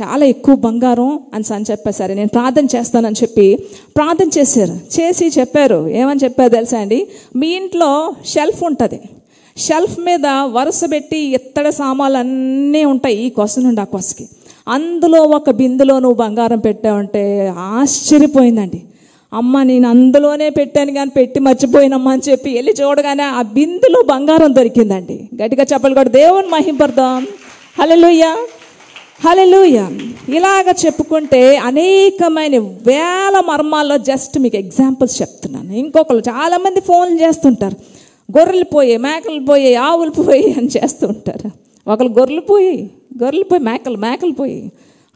[SPEAKER 1] చాలా ఎక్కువ బంగారం అని చెప్పేసరి నేను ప్రార్థన చేస్తానని చెప్పి ప్రార్థన చేసి చెప్పారు. ఏమని చెప్పారు తెలుసా అండి, మీ ఇంట్లో షెల్ఫ్ ఉంటుంది, షెల్ఫ్ మీద వరుస పెట్టి ఇత్తడి సామాన్లు అన్నీ ఉంటాయి, ఈ కొస నుండి ఆ కొసకి. అందులో ఒక బిందులో నువ్వు బంగారం పెట్టావంటే ఆశ్చర్యపోయిందండి. అమ్మ నేను అందులోనే పెట్టాను కానీ పెట్టి మర్చిపోయినమ్మా అని చెప్పి వెళ్ళి చూడగానే ఆ బిందులో బంగారం దొరికిందండి. గట్టిగా చెప్పలు కూడా దేవుని మహింపడదాం. హల్లెలూయా, హల్లెలూయా. ఇలాగ చెప్పుకుంటే అనేకమైన వేల మర్మాల్లో జస్ట్ మీకు ఎగ్జాంపుల్స్ చెప్తున్నాను. ఇంకొకరు చాలామంది ఫోన్లు చేస్తుంటారు, గొర్రెలు పోయి మేకలు పోయి ఆవులు పోయి అని చేస్తూ ఉంటారు. ఒకరు గొర్రెలు పోయి మేకలు పోయి.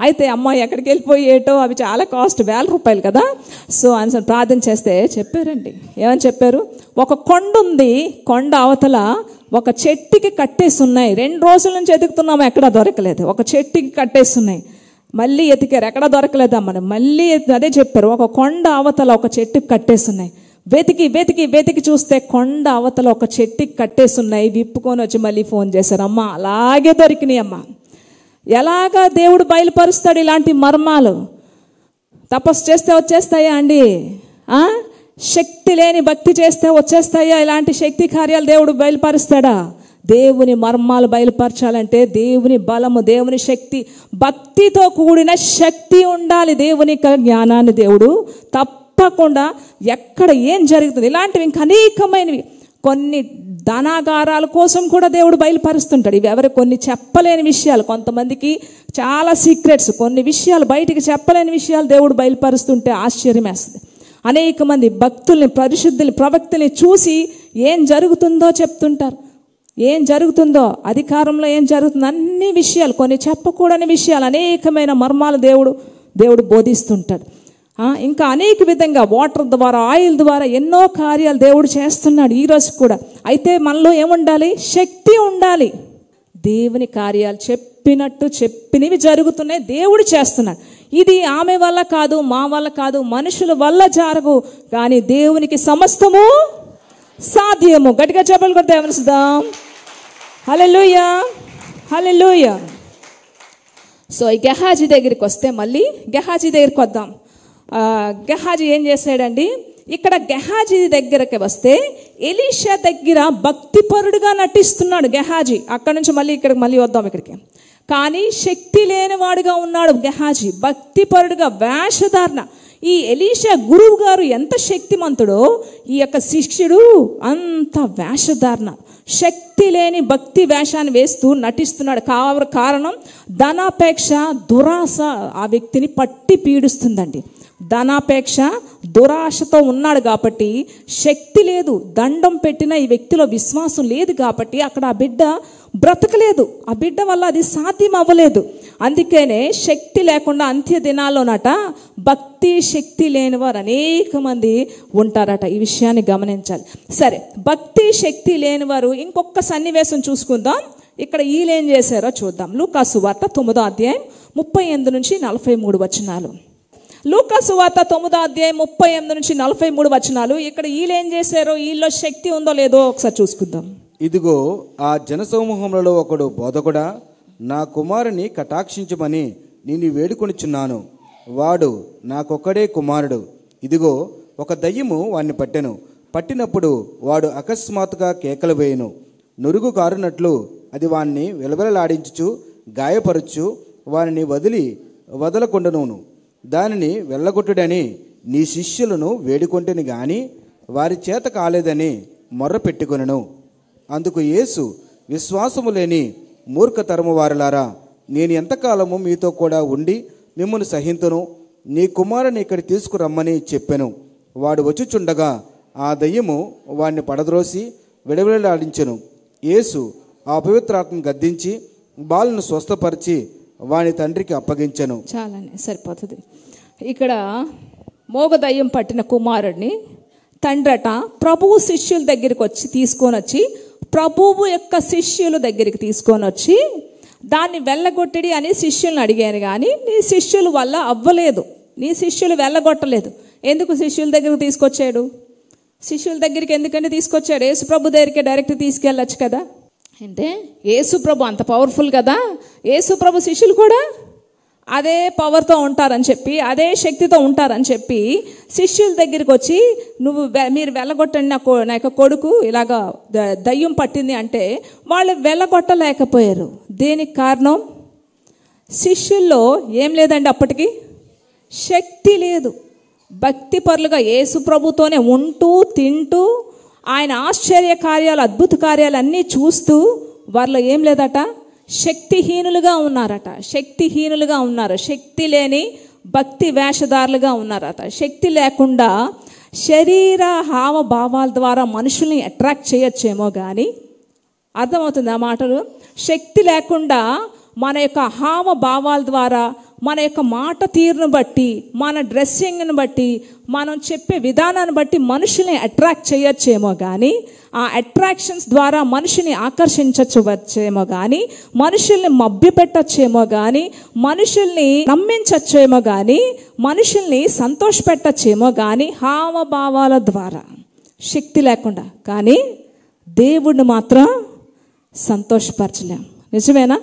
[SPEAKER 1] అయితే అమ్మాయి ఎక్కడికి వెళ్ళిపోయి ఏటో అవి చాలా కాస్ట్, ₹1000 కదా. సో అని ప్రార్థన చేస్తే చెప్పారండి. ఏమని చెప్పారు, ఒక కొండ ఉంది, కొండ అవతల ఒక చెట్టుకి కట్టేసి ఉన్నాయి. 2 రోజుల నుంచి ఎదుగుతున్నాము, ఎక్కడా దొరకలేదు. ఒక చెట్టుకి కట్టేసి ఉన్నాయి, మళ్ళీ ఎతికారు, ఎక్కడా దొరకలేదమ్మని. మళ్ళీ అదే చెప్పారు, ఒక కొండ అవతల ఒక చెట్టుకి కట్టేసి ఉన్నాయి. వెతికి చూస్తే కొండ అవతల ఒక చెట్టుకి కట్టేసి ఉన్నాయి. విప్పుకొని వచ్చి మళ్ళీ ఫోన్ చేశారు, అమ్మ అలాగే దొరికినాయి అమ్మ. ఎలాగా దేవుడు బయలుపరుస్తాడు ఇలాంటి మర్మాలు? తపస్సు చేస్తే వచ్చేస్తాయా అండి? శక్తి లేని భక్తి చేస్తే వచ్చేస్తాయా ఇలాంటి శక్తి కార్యాలు? దేవుడు బయలుపరుస్తాడా? దేవుని మర్మాలు బయలుపరచాలంటే దేవుని బలము, దేవుని శక్తి, భక్తితో కూడిన శక్తి ఉండాలి. దేవుని జ్ఞానాన్ని దేవుడు తప్పకుండా ఎక్కడ ఏం జరుగుతుంది ఇలాంటివి ఇంకా అనేకమైనవి, కొన్ని ధనాగారాల కోసం కూడా దేవుడు బయలుపరుస్తుంటాడు. ఇవి ఎవరు కొన్ని చెప్పలేని విషయాలు, కొంతమందికి చాలా సీక్రెట్స్, కొన్ని విషయాలు బయటికి చెప్పలేని విషయాలు దేవుడు బయలుపరుస్తుంటే ఆశ్చర్యం వేస్తుంది. అనేక మంది భక్తుల్ని, పరిశుద్ధుల్ని, ప్రవక్తల్ని చూసి ఏం జరుగుతుందో చెప్తుంటారు. ఏం జరుగుతుందో, అధికారంలో ఏం జరుగుతుందో అన్ని విషయాలు, కొన్ని చెప్పకూడని విషయాలు, అనేకమైన మర్మాలు దేవుడు బోధిస్తుంటాడు. ఇంకా అనేక విధంగా వాటర్ ద్వారా, ఆయిల్ ద్వారా ఎన్నో కార్యాలు దేవుడు చేస్తున్నాడు ఈరోజు కూడా. అయితే మనలో ఏముండాలి? శక్తి ఉండాలి. దేవుని కార్యాలు చెప్పినట్టు చెప్పినవి జరుగుతున్నాయి, దేవుడు చేస్తున్నాడు. ఇది ఆమె వల్ల కాదు, మా వల్ల కాదు, మనుషుల వల్ల జరగు, కానీ దేవునికి సమస్తము సాధ్యము. గట్టిగా చెప్పలు కూడా దేవుని సుదాం. హల్లెలూయా, హల్లెలూయా. సో ఈ గెహాజీ దగ్గరికి వస్తే, మళ్ళీ గెహాజీ దగ్గరికి వద్దాం. గెహాజీ ఏం చేశాడండి? ఇక్కడ గెహాజీ దగ్గరకి వస్తే ఎలీషా దగ్గర భక్తిపరుడుగా నటిస్తున్నాడు గెహాజీ. అక్కడ నుంచి మళ్ళీ వద్దాం ఇక్కడికి. కానీ శక్తి లేనివాడుగా ఉన్నాడు గెహాజీ, భక్తిపరుడుగా, వేషధారణ. ఈ ఎలీషా గురువు గారు ఎంత శక్తిమంతుడో, ఈ యొక్క శిష్యుడు అంత వేషధారణ, శక్తి లేని భక్తి వేషాన్ని వేస్తూ నటిస్తున్నాడు. కారణం ధనాపేక్ష, దురాశ ఆ వ్యక్తిని పట్టి పీడిస్తుందండి. ధనాపేక్ష, దురాశతో ఉన్నాడు కాబట్టి శక్తి లేదు. దండం పెట్టిన ఈ వ్యక్తిలో విశ్వాసం లేదు కాబట్టి అక్కడ ఆ బిడ్డ బ్రతకలేదు. ఆ బిడ్డ వల్ల అది సాధ్యం అవ్వలేదు. అందుకనే శక్తి లేకుండా అంత్య దినాల్లోనట భక్తి శక్తి లేనివారు అనేక మంది ఉంటారట. ఈ విషయాన్ని గమనించాలి. సరే, భక్తి శక్తి లేనివారు ఇంకొక సన్నివేశం చూసుకుందాం. ఇక్కడ వీళ్ళేం చేశారో చూద్దాం. లూకా సువార్త 9వ అధ్యాయం 38 నుంచి 43 వచనాలు. లూకా సువార్త 9వ అధ్యాయం 38 నుంచి 43 వచనాలు. ఇక్కడ వీళ్ళేం చేశారో, వీళ్ళలో శక్తి ఉందో లేదో ఒకసారి చూసుకుందాం.
[SPEAKER 2] ఇదిగో ఆ జనసమూహములలో ఒకడు, బోధకుడా, నా కుమారుని కటాక్షించమని నేను వేడుకొనిచున్నాను. వాడు నాకొక్కడే కుమారుడు. ఇదిగో ఒక దయ్యము వాణ్ణి పట్టెను. పట్టినప్పుడు వాడు అకస్మాత్తుగా కేకలు వేయును. నురుగు కారునట్లు అది వాణ్ణి వెలవెలలాడించుచు గాయపరచు వారిని వదలకుండాను. దానిని వెళ్ళగొట్టుడని నీ శిష్యులను వేడుకొంటిని గాని వారి చేత కాలేదని మొర్ర పెట్టుకొనెను. అందుకు యేసు, విశ్వాసము లేని మూర్ఖతరము వారలారా, నేను ఎంతకాలము మీతో కూడా ఉండి మిమ్మల్ని సహింతును? నీ కుమారుని ఇక్కడ తీసుకురమ్మని చెప్పెను. వాడు వచ్చుచుండగా ఆ దయ్యము వాడిని పడద్రోసి విడవిడలాడించెను. యేసు ఆ పవిత్రాత్మను గద్దించి బాలును స్వస్థపరిచి వాని తండ్రికి అప్పగించెను.
[SPEAKER 1] చాలానే సరిపోతుంది. ఇక్కడ మోగ దయ్యం పట్టిన కుమారుడిని తండ్రట ప్రభువు శిష్యుల దగ్గరికి తీసుకొని వచ్చి ప్రభువు యొక్క శిష్యుల దగ్గరికి తీసుకొని వచ్చి దాన్ని వెళ్ళగొట్టడి అని శిష్యులను అడిగాను. కానీ నీ శిష్యుల వల్ల అవ్వలేదు, నీ శిష్యులు వెళ్ళగొట్టలేదు. ఎందుకు శిష్యుల దగ్గరికి తీసుకొచ్చాడు? శిష్యుల దగ్గరికి ఎందుకంటే తీసుకొచ్చాడు? యేసుప్రభు దగ్గరికి డైరెక్ట్ తీసుకెళ్ళచ్చు కదా. అంటే యేసుప్రభు అంత పవర్ఫుల్ కదా, యేసుప్రభు శిష్యులు కూడా అదే పవర్తో ఉంటారని చెప్పి, అదే శక్తితో ఉంటారని చెప్పి శిష్యుల దగ్గరికి వచ్చి మీరు వెళ్ళగొట్టండి, నా యొక్క కొడుకు ఇలాగా దయ్యం పట్టింది అంటే వాళ్ళు వెళ్ళగొట్టలేకపోయారు. దేనికి కారణం? శిష్యుల్లో ఏం లేదండి, అప్పటికి శక్తి లేదు. భక్తి పరులుగా యేసు ప్రభుతోనే ఉంటూ తింటూ ఆయన ఆశ్చర్య కార్యాలు, అద్భుత కార్యాలు అన్నీ చూస్తూ వారిలో ఏం లేదట, శక్తిహీనులుగా ఉన్నారట. శక్తిహీనులుగా ఉన్నారు, శక్తి లేని భక్తి వేషధారులుగా ఉన్నారట. శక్తి లేకుండా శరీర హావభావాల ద్వారా మనుషుల్ని అట్రాక్ట్ చేయొచ్చేమో కానీ, అర్థమవుతుంది ఆ మాటలు? శక్తి లేకుండా మన యొక్క హావభావాల ద్వారా, మన యొక్క మాట తీరును బట్టి, మన డ్రెస్సింగ్ని బట్టి, మనం చెప్పే విధానాన్ని బట్టి మనుషుల్ని అట్రాక్ట్ చేయొచ్చేమో కానీ, ఆ అట్రాక్షన్స్ ద్వారా మనిషిని ఆకర్షించవచ్చేమో కానీ, మనుషుల్ని మభ్యపెట్టచ్చేమో కానీ, మనుషుల్ని నమ్మించచ్చేమో కానీ, మనుషుల్ని సంతోషపెట్టచ్చేమో కానీ, హావభావాల ద్వారా శక్తి లేకుండా. కానీ దేవుడిని మాత్రం సంతోషపరచలేం. నిజమేనా?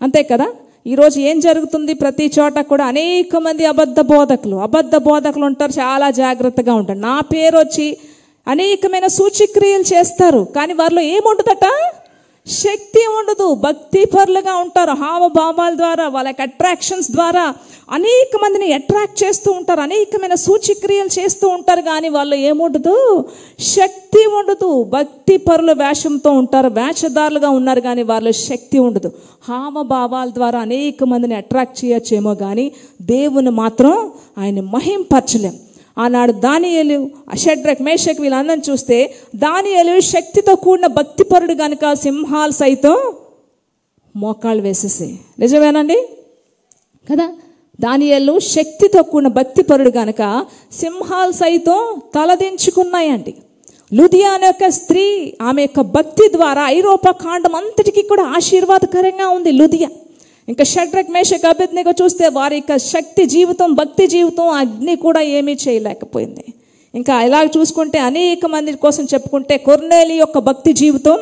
[SPEAKER 1] అంతే కదా. ఈరోజు ఏం జరుగుతుంది? ప్రతి చోట కూడా అనేక మంది అబద్ధ బోధకులు ఉంటారు. చాలా జాగ్రత్తగా ఉంటారు. నా పేరు వచ్చి అనేకమైన సూచక్రియలు చేస్తారు, కానీ వారిలో ఏముండదట, శక్తి ఉండదు. భక్తి పరులుగా ఉంటారు. హావభావాల ద్వారా, వాళ్ళ అట్రాక్షన్స్ ద్వారా అనేక మందిని అట్రాక్ట్ చేస్తూ ఉంటారు, అనేకమైన సూచక్రియలు చేస్తూ ఉంటారు, కానీ వాళ్ళు ఏముండదు, శక్తి ఉండదు. భక్తి పరుల వేషంతో ఉంటారు, వేషధారులుగా ఉన్నారు, కానీ వాళ్ళ శక్తి ఉండదు. హావభావాల ద్వారా అనేక మందిని అట్రాక్ట్ చేయొచ్చేమో కానీ దేవుని మాత్రం ఆయన మహింపరచలేం. ఆనాడు దానియేలు, షడ్రక్, మేషక్ వీళ్ళందరిని చూస్తే దానియేలు శక్తితో కూడిన భక్తిపరుడు కనుక సింహాలు సైతం మోకాళ్ళు వేసేసి, నిజమేనండి కదా? దానియేలు శక్తితో కూడిన భక్తిపరుడు కనుక సింహాలు సైతం తలదించుకున్నాయండి. లుదియా అనే యొక్క స్త్రీ, ఆమె యొక్క భక్తి ద్వారా ఐరోపా ఖండం అంతటికీ కూడా ఆశీర్వాదకరంగా ఉంది లుదియా. ఇంకా షడ్రక్, మేషక్, అబేద్నెగో చూస్తే వారి యొక్క శక్తి జీవితం, భక్తి జీవితం అగ్ని కూడా ఏమీ చేయలేకపోయింది. ఇంకా ఇలాగ చూసుకుంటే అనేక మంది కోసం చెప్పుకుంటే కొర్నేలి యొక్క భక్తి జీవితం,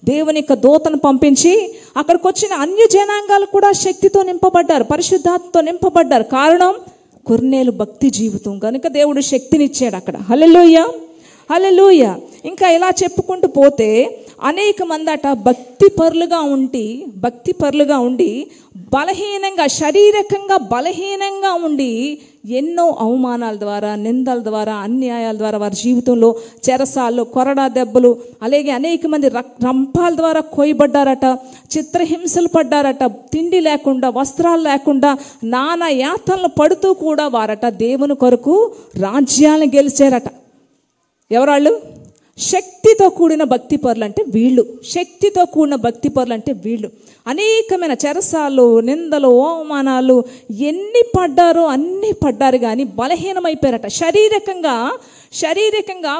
[SPEAKER 1] దేవుని యొక్క దూతను పంపించి అక్కడికి వచ్చిన అన్య జనాంగాలు కూడా శక్తితో నింపబడ్డారు, పరిశుద్ధాత్మతో నింపబడ్డారు. కారణం కొర్నేలు భక్తి జీవితం కనుక దేవుడు శక్తినిచ్చాడు అక్కడ. హల్లెలూయా, హల్లెలూయా. ఇంకా ఇలా చెప్పుకుంటూ పోతే అనేక మంది అట భక్తిపరులుగా ఉండి బలహీనంగా, శారీరకంగా బలహీనంగా ఉండి ఎన్నో అవమానాల ద్వారా, నిందల ద్వారా, అన్యాయాల ద్వారా వారి జీవితంలో చెరసాలు, కొరడా దెబ్బలు, అలాగే అనేక మంది రంపాల ద్వారా కోయబడ్డారట, చిత్రహింసలు పడ్డారట, తిండి లేకుండా, వస్త్రాలు లేకుండా నానా యాతనలు పడుతూ కూడా వారట దేవుని కొరకు రాజ్యాలను గెలిచారట. ఎవరాళ్ళు? శక్తితో కూడిన భక్తిపరులు అంటే వీళ్ళు. శక్తితో కూడిన భక్తిపరులు అంటే వీళ్ళు. అనేకమైన చెరసాలు, నిందలు, అవమానాలు ఎన్ని పడ్డారో అన్నీ పడ్డారు, కానీ బలహీనమైపోయారట. శారీరకంగా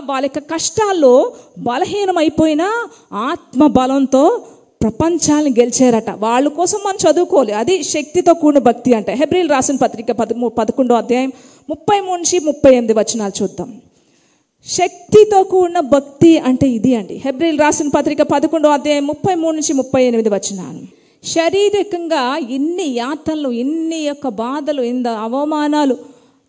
[SPEAKER 1] వాళ్ళ యొక్క కష్టాల్లో బలహీనమైపోయినా ఆత్మ బలంతో ప్రపంచాన్ని గెలిచారట. వాళ్ళ కోసం మనం చదువుకోవాలి, అది శక్తితో కూడిన భక్తి అంటే. హెబ్రీయులు రాసిన పత్రిక 11వ అధ్యాయం 33-38 వచనాలు చూద్దాం. శక్తితో కూడిన భక్తి అంటే ఇది అండి. హెబ్రీయులు రాసిన పత్రిక 11వ అధ్యాయం 33-38 వచనాలు. శారీరకంగా ఎన్ని యాతనలు, ఎన్ని యొక్క బాధలు, అవమానాలు,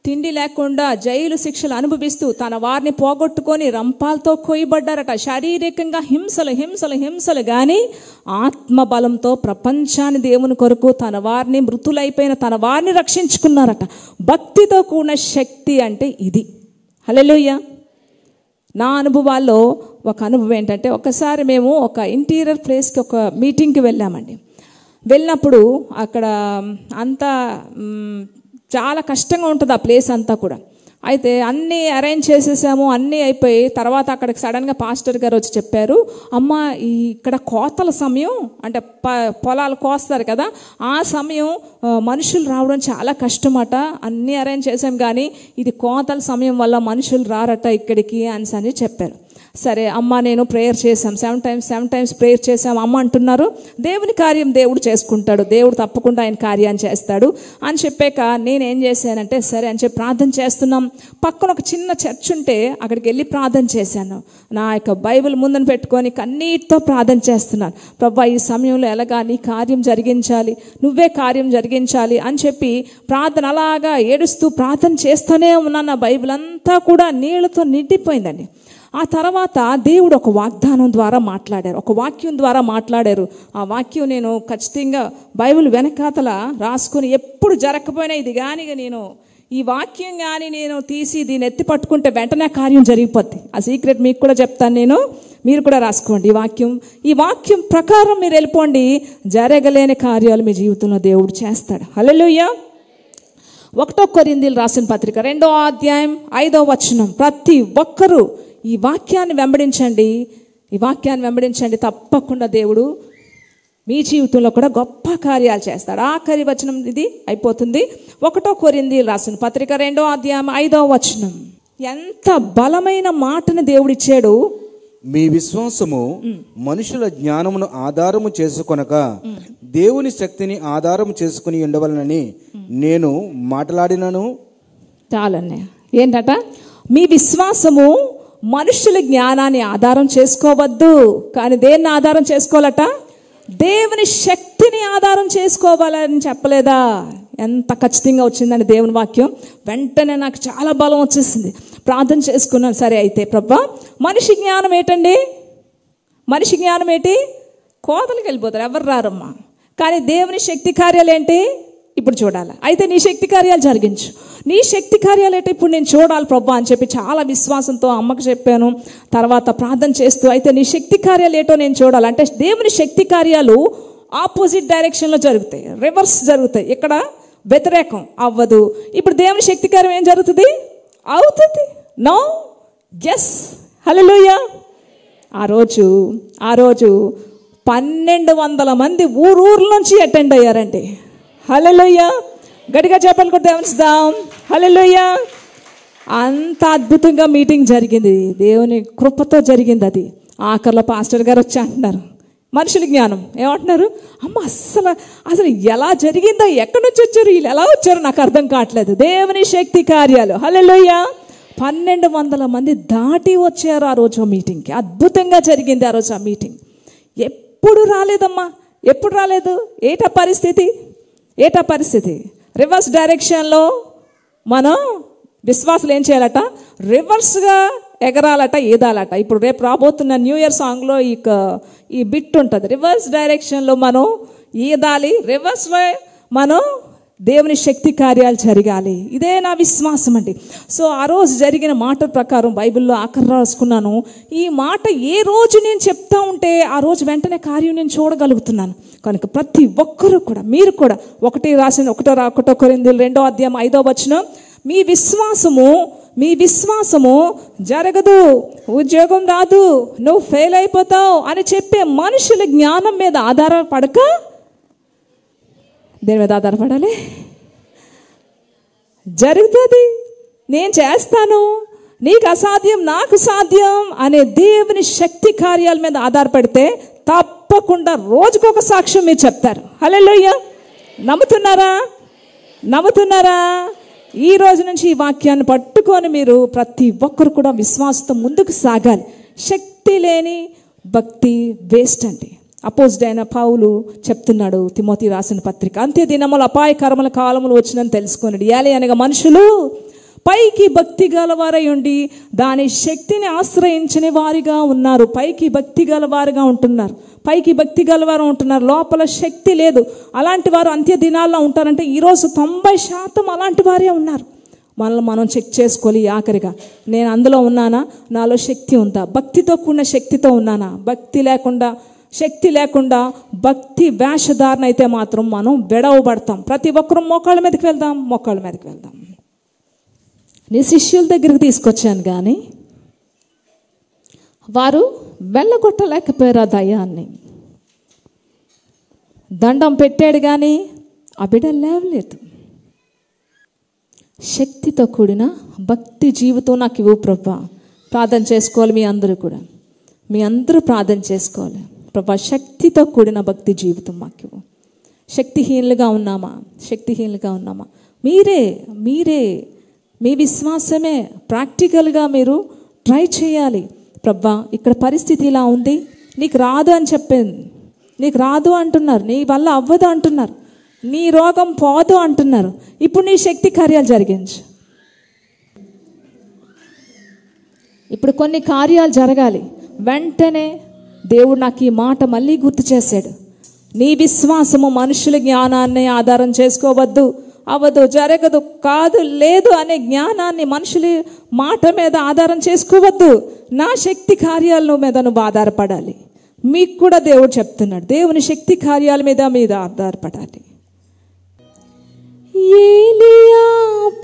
[SPEAKER 1] తిండి లేకుండా జైలు శిక్షలు అనుభవిస్తూ తన వారిని పోగొట్టుకొని రంపాలతో కోయబడ్డారట. శారీరకంగా హింసలు కానీ ఆత్మబలంతో ప్రపంచాన్ని దేవుని కొరకు తన వారిని, మృతులైపోయిన తన వారిని రక్షించుకున్నారట. భక్తితో కూడిన శక్తి అంటే ఇది. హల్లెలూయా. నా అనుభవాల్లో ఒక అనుభవం ఏంటంటే, ఒకసారి మేము ఒక ఇంటీరియర్ ప్లేస్కి ఒక మీటింగ్కి వెళ్ళామండి. వెళ్ళినప్పుడు అక్కడ అంతా చాలా కష్టంగా ఉంటుంది ఆ ప్లేస్ అంతా కూడా. అయితే అన్నీ అరేంజ్ చేసేసాము, అన్నీ అయిపోయి తర్వాత అక్కడికి సడన్గా పాస్టర్ గారు వచ్చి చెప్పారు, అమ్మ ఇక్కడ కోతల సమయం అంటే పొలాలు కోస్తారు కదా, ఆ సమయం మనుషులు రావడం చాలా కష్టమట. అన్నీ అరేంజ్ చేసాం కానీ ఇది కోతల సమయం వల్ల మనుషులు రారట ఇక్కడికి అని చెప్పారు. సరే అమ్మ, నేను ప్రేయర్ చేశాం, 7 times ప్రేయర్ చేశాం. అమ్మ అంటున్నారు, దేవుని కార్యం దేవుడు చేసుకుంటాడు, దేవుడు తప్పకుండా ఆయన కార్యాన్ని చేస్తాడు అని చెప్పాక నేనేం చేశానంటే సరే అని చెప్పి ప్రార్థన చేస్తున్నాం. పక్కన ఒక చిన్న చర్చ్ ఉంటే అక్కడికి వెళ్ళి ప్రార్థన చేశాను. నా యొక్క బైబిల్ ముందున పెట్టుకొని కన్నీటితో ప్రార్థన చేస్తున్నాను. ప్రభువా, ఈ సమయంలో ఎలాగా నీ కార్యం జరిగించాలి, నువ్వే కార్యం జరిగించాలి అని చెప్పి ప్రార్థన అలాగా ఏడుస్తూ ప్రార్థన చేస్తూనే ఉన్నాను. నా బైబిల్ అంతా కూడా నీళ్లతో నిండిపోయిందండి. ఆ తర్వాత దేవుడు ఒక వాగ్దానం ద్వారా మాట్లాడారు, ఒక వాక్యం ద్వారా మాట్లాడారు. ఆ వాక్యం నేను ఖచ్చితంగా బైబిల్ వెనకాతల రాసుకొని ఎప్పుడు జరగకపోయినా ఇది కానీ నేను ఈ వాక్యం కానీ నేను తీసి దీన్ని ఎత్తి పట్టుకుంటే వెంటనే కార్యం జరిగిపోద్ది. ఆ సీక్రెట్ మీకు కూడా చెప్తాను నేను, మీరు కూడా రాసుకోండి. ఈ వాక్యం ప్రకారం మీరు వెళ్ళిపోండి, జరగలేని కార్యాలు మీ జీవితంలో దేవుడు చేస్తాడు. హల్లెలూయా. 1 కొరింథీయులు రాసిన పత్రిక 2వ అధ్యాయం 5వ వచనం. ప్రతి ఒక్కరూ ఈ వాక్యాన్ని వెంబడించండి, తప్పకుండా దేవుడు మీ జీవితంలో కూడా గొప్ప కార్యాలు చేస్తాడు. ఆఖరి వచనం ఇది అయిపోతుంది. 1 కొరింథీయులు రాసిన పత్రిక 2వ అధ్యాయం 5వ వచనం. ఎంత బలమైన మాటను దేవుడిచ్చాడు.
[SPEAKER 2] మీ విశ్వాసము మనుషుల జ్ఞానమును ఆధారము చేసుకొనక దేవుని శక్తిని ఆధారము చేసుకుని ఉండవలనని నేను మాట్లాడినను. చాలన్నయ్య.
[SPEAKER 1] ఏంటట? మీ విశ్వాసము మనుషుల జ్ఞానాన్ని ఆధారం చేసుకోవద్దు, కానీ దేన్ని ఆధారం చేసుకోవాలట? దేవుని శక్తిని ఆధారం చేసుకోవాలని చెప్పలేదా? ఎంత ఖచ్చితంగా వచ్చిందండి దేవుని వాక్యం. వెంటనే నాకు చాలా బలం వచ్చేసింది. ప్రార్థన చేసుకున్నాను. సరే అయితే ప్రభువా, మనిషి జ్ఞానం ఏంటండి? మనిషి జ్ఞానం ఏంటి? కోతలకు వెళ్ళిపోతారు, ఎవరు రారమ్మా. కానీ దేవుని శక్తి కార్యాలు ఏంటి? ఇప్పుడు చూడాలి. అయితే నీ శక్తి కార్యాలు జరిగించు. నీ శక్తి కార్యాలు ఏంటో ఇప్పుడు నేను చూడాలి ప్రభువా అని చెప్పి చాలా విశ్వాసంతో అమ్మకు చెప్పాను. తర్వాత ప్రార్థన చేస్తూ అయితే నీ శక్తి కార్యాలు ఏంటో నేను చూడాలి. అంటే దేవుని శక్తి కార్యాలు ఆపోజిట్ డైరెక్షన్లో జరుగుతాయి, రివర్స్ జరుగుతాయి. ఇక్కడ వ్యతిరేకం అవ్వదు. ఇప్పుడు దేవుని శక్తి కార్యం ఏం జరుగుతుంది? అవుతుంది. No, yes. హల్లెలూయా. ఆ రోజు 1200 మంది ఊర్ల నుంచి అటెండ్ అయ్యారండి. హల్లెలూయా. గట్టిగా చెప్పాలి కూడా దేవునిస్తాం. హల్లెలూయా. అంత అద్భుతంగా మీటింగ్ జరిగింది. దేవుని కృపతో జరిగింది అది. ఆఖరిలో పాస్టర్ గారు వచ్చి అంటున్నారు, మనుషుల జ్ఞానం ఏమంటున్నారు, అమ్మ అసలు ఎలా జరిగిందో, ఎక్కడి నుంచి వచ్చారు, వీళ్ళు ఎలా వచ్చారో నాకు అర్థం కావట్లేదు. దేవుని శక్తి కార్యాలు. హల్లెలూయా. 1200 మంది దాటి వచ్చారు ఆ రోజు ఆ మీటింగ్కి. అద్భుతంగా జరిగింది ఆ రోజు ఆ మీటింగ్. ఎప్పుడు రాలేదమ్మా, ఎప్పుడు రాలేదు. ఏటా పరిస్థితి రివర్స్ డైరెక్షన్లో మనం విశ్వాసులు ఏం చేయాలట, రివర్స్గా ఎగరాలట, ఈదాలట. ఇప్పుడు రేపు రాబోతున్న న్యూ ఇయర్ సాంగ్లో ఈ బిట్ ఉంటుంది. రివర్స్ డైరెక్షన్లో మనం ఈదాలి, రివర్స్లో మనం దేవుని శక్తి కార్యాలు జరగాలి. ఇదే నా విశ్వాసం అండి. సో ఆ రోజు జరిగిన మాట ప్రకారం బైబిల్లో ఆఖరి రాసుకున్నాను. ఈ మాట ఏ రోజు నేను చెప్తా ఉంటే ఆ రోజు వెంటనే కార్యం నేను చూడగలుగుతున్నాను. కనుక ప్రతి ఒక్కరూ కూడా, మీరు కూడా 1 కొరింథీయులు 2వ అధ్యాయం 5వ వచనం, మీ విశ్వాసము జరగదు, ఉద్యోగం రాదు, నువ్వు ఫెయిల్ అయిపోతావు అని చెప్పే మనుషుల జ్ఞానం మీద ఆధారపడక దేని మీద ఆధారపడాలి? జరుగుతుంది, నేను చేస్తాను, నీకు అసాధ్యం నాకు సాధ్యం అనే దేవుని శక్తి కార్యాల మీద ఆధారపడితే తప్పకుండా రోజుకొక సాక్ష్యం మీరు చెప్తారు. హల్లెలూయా. నమ్ముతున్నారా? ఈ రోజు నుంచి ఈ వాక్యాన్ని పట్టుకొని మీరు ప్రతి ఒక్కరు కూడా విశ్వాసంతో ముందుకు సాగాలి. శక్తి లేని భక్తి వేస్ట్ అండి. అపోజిట్ అయిన పౌలు చెప్తున్నాడు తిమోతి రాసిన పత్రిక, అంత్య దినములు అపాయకరముల కాలములు వచ్చినని తెలుసుకొనుడి. ఏలి అనగా మనుషులు పైకి భక్తి గలవారై ఉండి దాని శక్తిని ఆశ్రయించని వారిగా ఉన్నారు. పైకి భక్తి గలవారు ఉంటున్నారు, లోపల శక్తి లేదు. అలాంటి వారు అంత్య దినాల్లో ఉంటారంటే ఈరోజు 90% అలాంటి వారే ఉన్నారు. మనల్ని మనం చెక్ చేసుకోవాలి. ఆఖరిగా నేను అందులో ఉన్నానా, నాలో శక్తి ఉందా, భక్తితో కూడిన శక్తితో ఉన్నానా? శక్తి లేకుండా భక్తి వేషధారణ అయితే మాత్రం మనం విడవబడతాం. ప్రతి ఒక్కరూ మోకాళ్ళ మీదకి వెళ్దాం. నీ శిష్యుల దగ్గరికి తీసుకొచ్చాను కానీ వారు వెళ్ళగొట్టలేకపోయారు ఆ దయ్యాన్ని. దండం పెట్టాడు కానీ ఆ బిడ్డ లేవలేదు. శక్తితో కూడిన భక్తి జీవితం నాకు ఇవ్వు ప్రభా. ప్రార్థన చేసుకోవాలి. మీ అందరూ ప్రార్థన చేసుకోవాలి. ప్రభా, శక్తితో కూడిన భక్తి జీవితం మాకు ఇవ్వు. శక్తిహీనులుగా ఉన్నామా? మీరే మీ విశ్వాసమే ప్రాక్టికల్గా మీరు ట్రై చేయాలి. ప్రభా, ఇక్కడ పరిస్థితి ఇలా ఉంది, నీకు రాదు అని చెప్పింది, నీకు రాదు అంటున్నారు, నీ వల్ల అవ్వదు అంటున్నారు, నీ రోగం పోదు అంటున్నారు. ఇప్పుడు నీ శక్తి కార్యాలు జరిగించు. ఇప్పుడు కొన్ని కార్యాలు జరగాలి. వెంటనే దేవుడు నాకు ఈ మాట మళ్ళీ గుర్తు చేశాడు. నీ విశ్వాసము మనుషుల జ్ఞానాన్ని ఆధారం చేసుకోవద్దు, అవ్వదు, జరగదు, కాదు, లేదు అనే జ్ఞానాన్ని మనుషుల మాట మీద ఆధారం చేసుకోవద్దు. నా శక్తి కార్యాల మీద నువ్వు ఆధారపడాలి. మీకు కూడా దేవుడు చెప్తున్నాడు, దేవుని శక్తి కార్యాల మీద ఆధారపడాలి. ఏలియా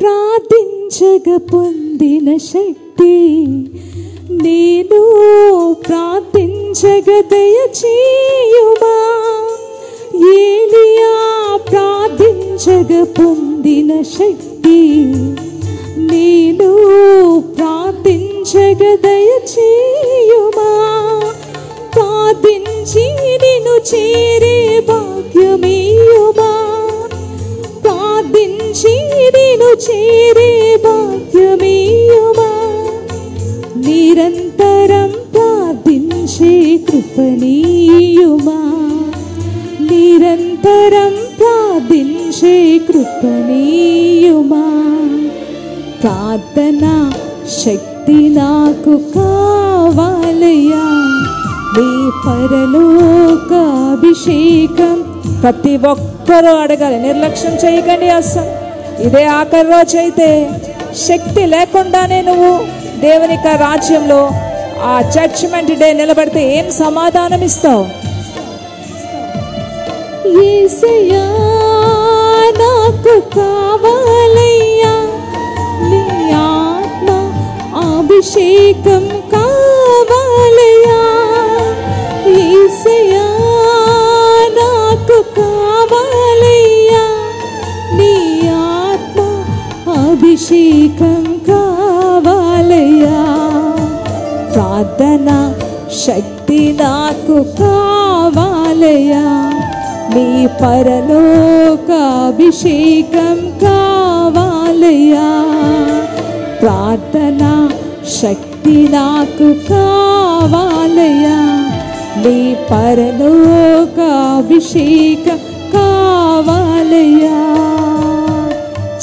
[SPEAKER 1] ప్రార్థించగ పొందిన శక్తి నేను ప్రార్థించగ దయచేయుమా. ఏలియా ప్రార్థించగ పొందిన శక్తి నేను ప్రార్థించగ దయచేయుమా. ప్రార్థించి నిన్ను చేరే భాగ్యమేయుమా. ప్రార్థించి నిన్ను చేరే భాగ్యమేయుమా. నిరంతరం ప్రార్థించే కృపణీయుమా. నిరంతరం ప్రార్థించే కృపణీయుమా. ప్రార్థన శక్తి నాకు కావాలయ్యా. నీ పరలోక అభిషేకం ప్రతి ఒక్కరూ అడగాలి. నిర్లక్ష్యం చేయకండి. అసలు ఇదే ఆఖరి రోజు అయితే శక్తి లేకుండానే నువ్వు దేవుని రాజ్యంలో ఆ జడ్జిమెంట్ డే నిలబడితే ఏం సమాధానం ఇస్తావు? యేసయ్యా నాకు కావాలయ్యా నీ అభిషేకం కావాలయ్యా యేసయ్యా నాకు కావాలయ్యా నీ ఆత్మ అభిషేకం కావాలయ్యా ప్రార్థన శక్తి నాకు కావాలయ్యా నీ పరలోక అభిషేకం కావాలయ్యా ప్రార్థన శక్తి నాకు కావాలయ్యా నీ పరలోక అభిషేకం కావాలయ్యా.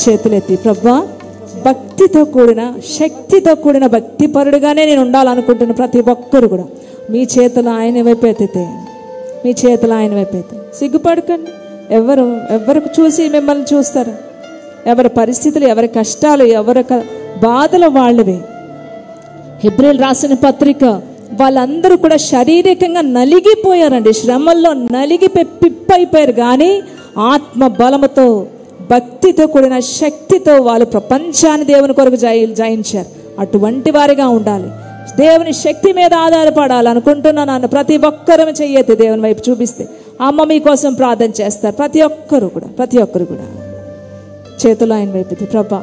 [SPEAKER 1] చేతులెత్తి ప్రభువా భక్తితో కూడిన శక్తితో కూడిన భక్తిపరుడుగానే నేను ఉండాలనుకుంటున్న ప్రతి ఒక్కరు కూడా మీ చేతులు ఆయన వైపు ఎత్తితే, మీ చేతులు ఆయన వైపు ఎత్తే సిగ్గుపడకండి. ఎవరికి చూసి మిమ్మల్ని చూస్తారు? ఎవరి పరిస్థితులు, ఎవరి కష్టాలు, ఎవరి బాధలు వాళ్ళవే. హెబ్రీయులు రాసిన పత్రిక వాళ్ళందరూ కూడా శారీరకంగా నలిగిపోయారండి, శ్రమల్లో పిప్పైపోయారు. కానీ ఆత్మ బలముతో భక్తితో కూడిన శక్తితో వాళ్ళు ప్రపంచాన్ని దేవుని కొరకు జయించారు. అటువంటి వారిగా ఉండాలి. దేవుని శక్తి మీద ఆధారపడాలనుకుంటున్నాను. ప్రతి ఒక్కరూ చెయ్యొద్దు దేవుని వైపు చూపిస్తే అమ్మ మీకోసం ప్రార్థన చేస్తారు. ప్రతి ఒక్కరు కూడా చేతులు ఆయన వైపు ప్రభా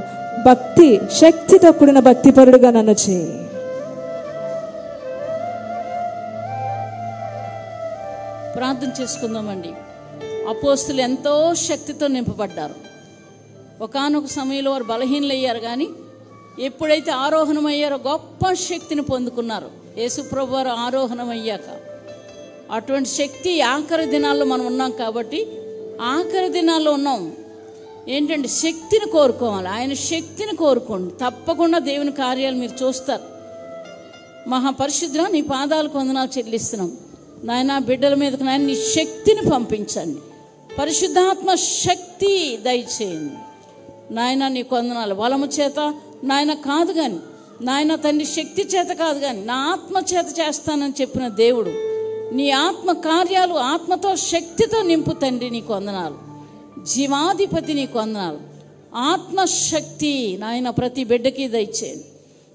[SPEAKER 1] భక్తి శక్తితో కూడిన భక్తిపరుడుగా నన్ను చేయి.
[SPEAKER 3] ప్రార్థన చేసుకుందామండి. అపోస్తులు ఎంతో శక్తితో నింపబడ్డారు. ఒకానొక సమయంలో వారు బలహీనలయ్యారు, కానీ ఎప్పుడైతే ఆరోహణమయ్యారో గొప్ప శక్తిని పొందుకున్నారు. యేసుప్రభు వారు ఆరోహణమయ్యాక అటువంటి శక్తి ఆఖరి దినాల్లో మనం ఉన్నాం. కాబట్టి ఆఖరి దినాల్లో ఉన్నాం. ఏంటంటే శక్తిని కోరుకోవాలి. ఆయన శక్తిని కోరుకోండి, తప్పకుండా దేవుని కార్యాలు మీరు చూస్తారు. మహాపరిశుద్ధుడా నీ పాదాలకు వందనాలు చెల్లిస్తున్నాం నాయన. బిడ్డల మీదకు నాయన నీ శక్తిని పంపించండి. పరిశుద్ధాత్మ శక్తి దయచేయండి నాయన. నీ వందనాలు. బలము చేత నాయన కాదు కానీ నాయన తండ్రి, శక్తి చేత కాదు కానీ నా ఆత్మ చేత చేస్తానని చెప్పిన దేవుడు, నీ ఆత్మ కార్యాలు ఆత్మతో శక్తితో నింపు తండ్రి. నీకు వందనాలు. జీవాధిపతి నీకు వందనాలు. ఆత్మశక్తి నాయన ప్రతి బిడ్డకి దయచేయండి.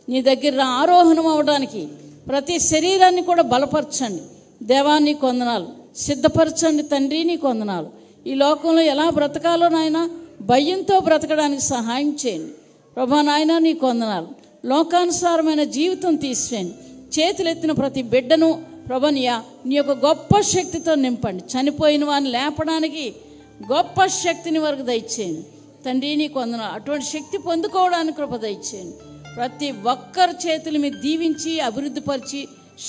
[SPEAKER 3] నీ దగ్గర ఆరోహణం అవ్వడానికి ప్రతి శరీరాన్ని కూడా బలపరచండి దేవా. నీకు వందనాలు. సిద్ధపరచండి తండ్రి. నీకు వందనాలు. ఈ లోకంలో ఎలా బ్రతకాలో నాయన భయంతో బ్రతకడానికి సహాయం చేయండి ప్రభా నాయన. నీకు వందనాలు. లోకానుసారమైన జీవితం తీసివేయండి. చేతులెత్తిన ప్రతి బిడ్డను ప్రభా నీ యొక్క గొప్ప శక్తితో నింపండి. చనిపోయిన వారిని లేపడానికి గొప్ప శక్తిని వరకు దయచేయండి తండ్రి. నీకు వందనాలు. అటువంటి శక్తి పొందుకోవడానికి కృప దయచేయండి. ప్రతి ఒక్కరి చేతులు మీరు దీవించి అభివృద్ధిపరిచి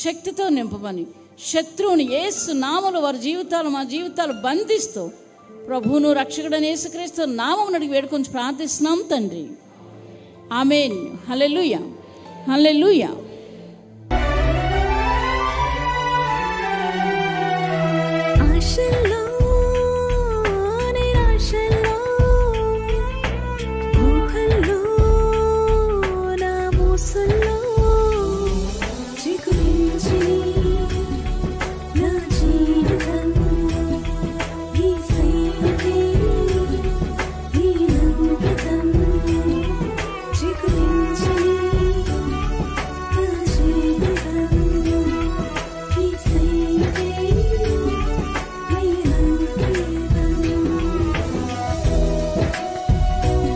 [SPEAKER 3] శక్తితో నింపమని శత్రువుని యేసు నామములో వారి జీవితాలు మా జీవితాలు బంధిస్తూ ప్రభువును రక్షకుడైన యేసుక్రీస్తు నామమున అడిగి వేడుకొని ప్రార్థిస్తున్నాం తండ్రి. ఆమేన్. హల్లెలూయా, హల్లెలూయా.
[SPEAKER 4] ఆశలు